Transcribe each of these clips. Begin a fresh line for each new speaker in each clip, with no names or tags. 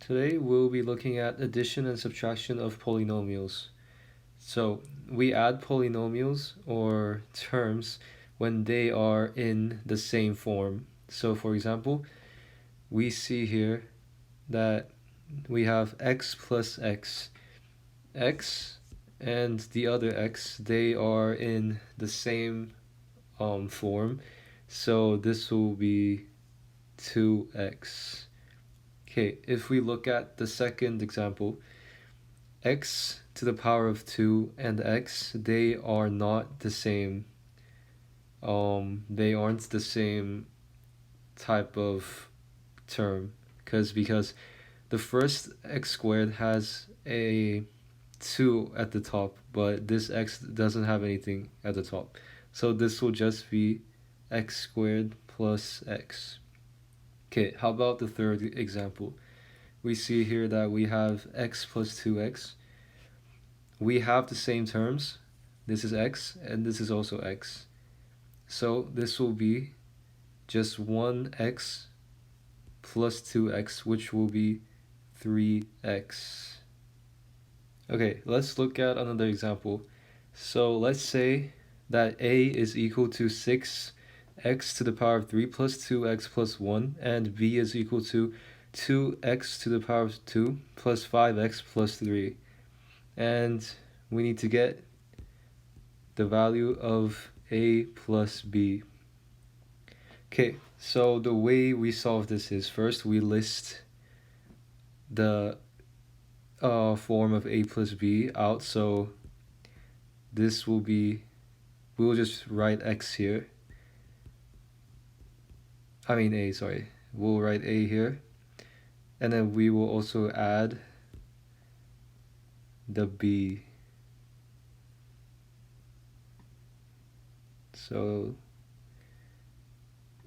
Today we'll be looking at addition and subtraction of polynomials. So we add polynomials or terms when they are in the same form. So for example, we see here that we have x plus x. X and the other x, they are in the same form. So this will be 2x. Okay, if we look at the second example, x to the power of 2 and x, they are not the same. They aren't the same type of term because the first x squared has a 2 at the top, but this x doesn't have anything at the top. So this will just be x squared plus x. Okay, how about the third example? We see here that we have x plus 2x. We have the same terms. This is x, and this is also x. So this will be just 1x plus 2x, which will be 3x. Okay, let's look at another example. So let's say that a is equal to 6x to the power of 3 plus 2x plus 1, and b is equal to 2x to the power of 2 plus 5x plus 3. And we need to get the value of a plus b. Okay, so the way we solve this is first we list the form of a plus b out. So this will be, we will just write x here. We'll write a here. And then we will also add the b. So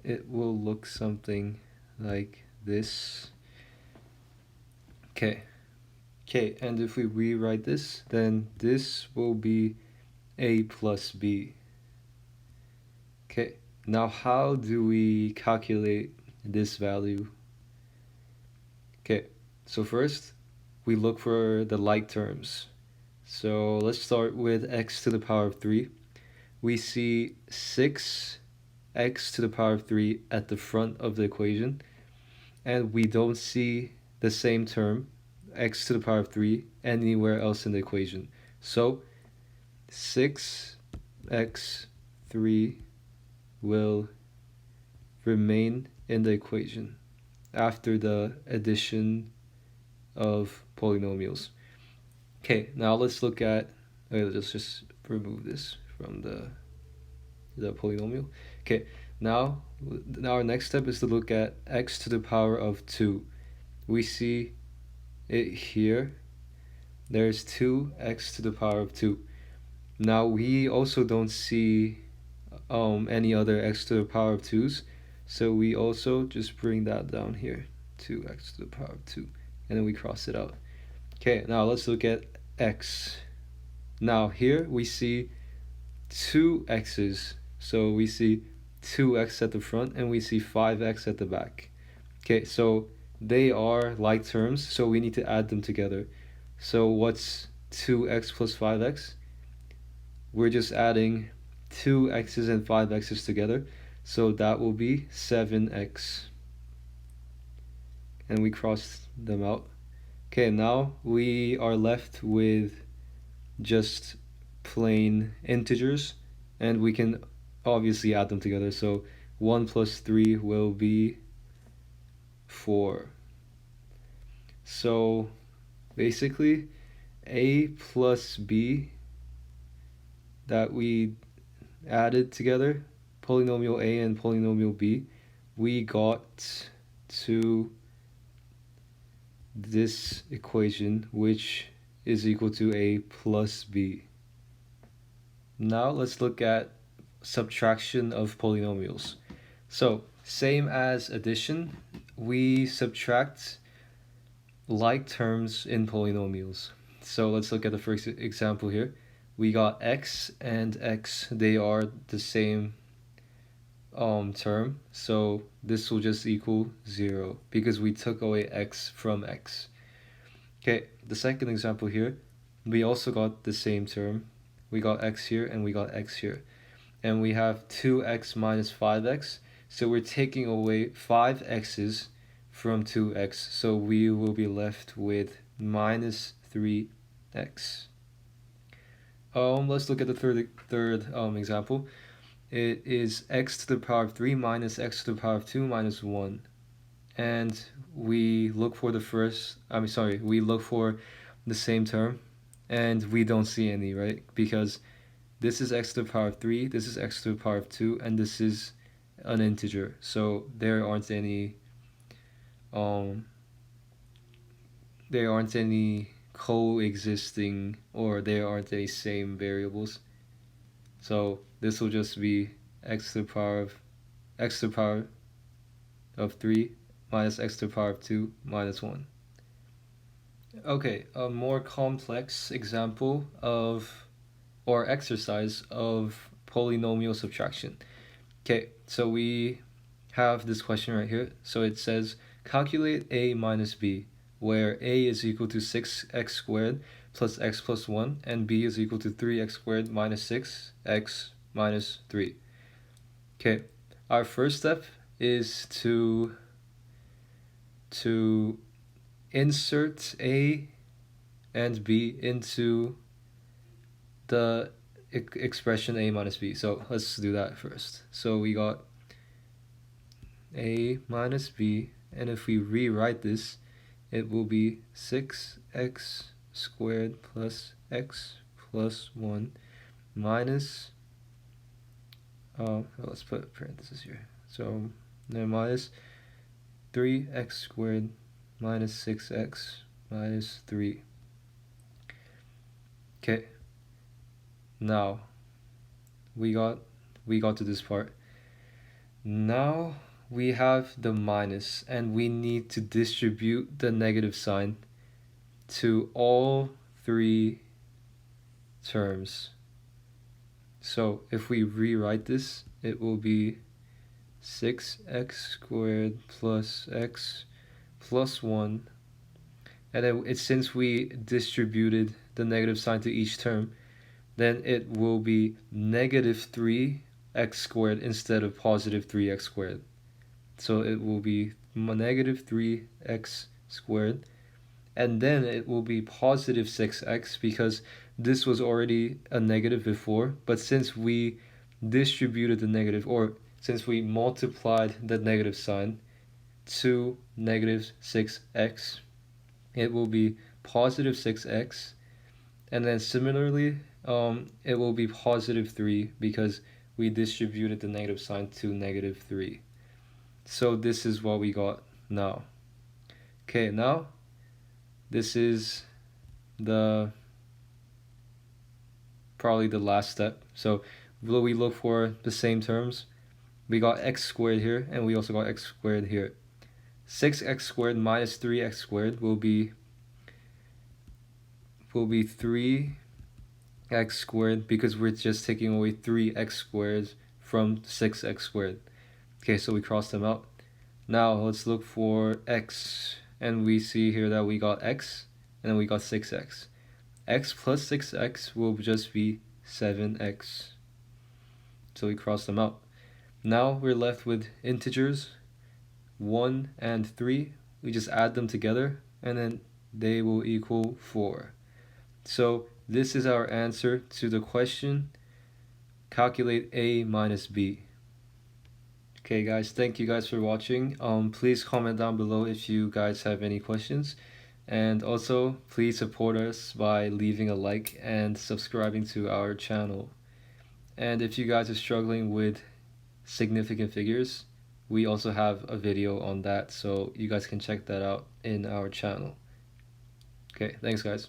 it will look something like this. Okay, and if we rewrite this, then this will be a plus b. Okay, now how do we calculate this value? Okay, so first we look for the like terms. So let's start with x to the power of 3. We see 6x to the power of 3 at the front of the equation, and we don't see the same term, x to the power of 3, anywhere else in the equation. So 6x3 will remain in the equation after the addition of polynomials. Okay, now let's look at, let's just remove this from the polynomial. Okay, now our next step is to look at x to the power of 2. We see it here. There's 2x to the power of 2. Now we also don't see any other x to the power of 2's, so we also just bring that down here, 2x to the power of 2, and then we cross it out. Okay, now let's look at x. Now here we see 2 x's, so we see 2x at the front and we see 5x at the back. Okay, so they are like terms, so we need to add them together. So what's 2x plus 5x? We're just adding 2 x's and 5 x's together, so that will be 7x. And we cross them out. Okay, now we are left with just plain integers, and we can obviously add them together. So 1 plus 3 will be 4. So basically a plus b that we added together, polynomial a and polynomial b, we got to this equation, which is equal to a plus b. Now let's look at subtraction of polynomials. So same as addition, we subtract like terms in polynomials. So let's look at the first example here. We got x and x, they are the same term, so this will just equal 0 because we took away x from x. Okay, the second example here, we also got the same term. We got x here and we got x here. And we have 2x minus 5x, so we're taking away 5x's from 2x, so we will be left with minus 3x. Let's look at the third example. It is x to the power of 3 minus x to the power of 2 minus 1. And we look for we look for the same term, and we don't see any, right? Because this is x to the power of 3, this is x to the power of 2, and this is an integer. So there aren't any coexisting, or there aren't any same variables. So this will just be x to the power of 3 minus x to the power of 2 minus 1. Okay, a more complex example or exercise of polynomial subtraction. Okay, so we have this question right here. So it says calculate a minus b, where a is equal to 6x squared plus x plus 1, and b is equal to 3x squared minus 6x minus 3. Okay, our first step is to insert a and b into the expression a minus b. So let's do that first. So we got a minus b, and if we rewrite this, it will be 6x squared plus x plus 1 minus, let's put parentheses here. So then minus 3x squared minus 6x minus 3. Okay, now we got to this part. Now we have the minus, and we need to distribute the negative sign to all three terms. So if we rewrite this, it will be 6x squared plus x plus 1, and then since we distributed the negative sign to each term, then it will be negative 3x squared instead of positive 3x squared. So it will be negative 3x squared, and then it will be positive 6x because this was already a negative before, but since we distributed the negative, or since we multiplied the negative sign to negative 6x, it will be positive 6x, and then similarly it will be positive 3 because we distributed the negative sign to negative 3. So this is what we got now. Okay, now this is probably the last step. So we look for the same terms. We got x squared here, and we also got x squared here. 6x squared minus 3x squared will be 3x squared because we're just taking away 3x squared from 6x squared. Okay, so we cross them out. Now let's look for x, and we see here that we got x, and then we got 6x. X plus 6x will just be 7x. So we cross them out. Now we're left with integers 1 and 3. We just add them together, and then they will equal 4. So this is our answer to the question, calculate a minus b. Okay guys, thank you guys for watching. Please comment down below if you guys have any questions, and also please support us by leaving a like and subscribing to our channel. And if you guys are struggling with significant figures, we also have a video on that, so you guys can check that out in our channel. Okay, thanks guys.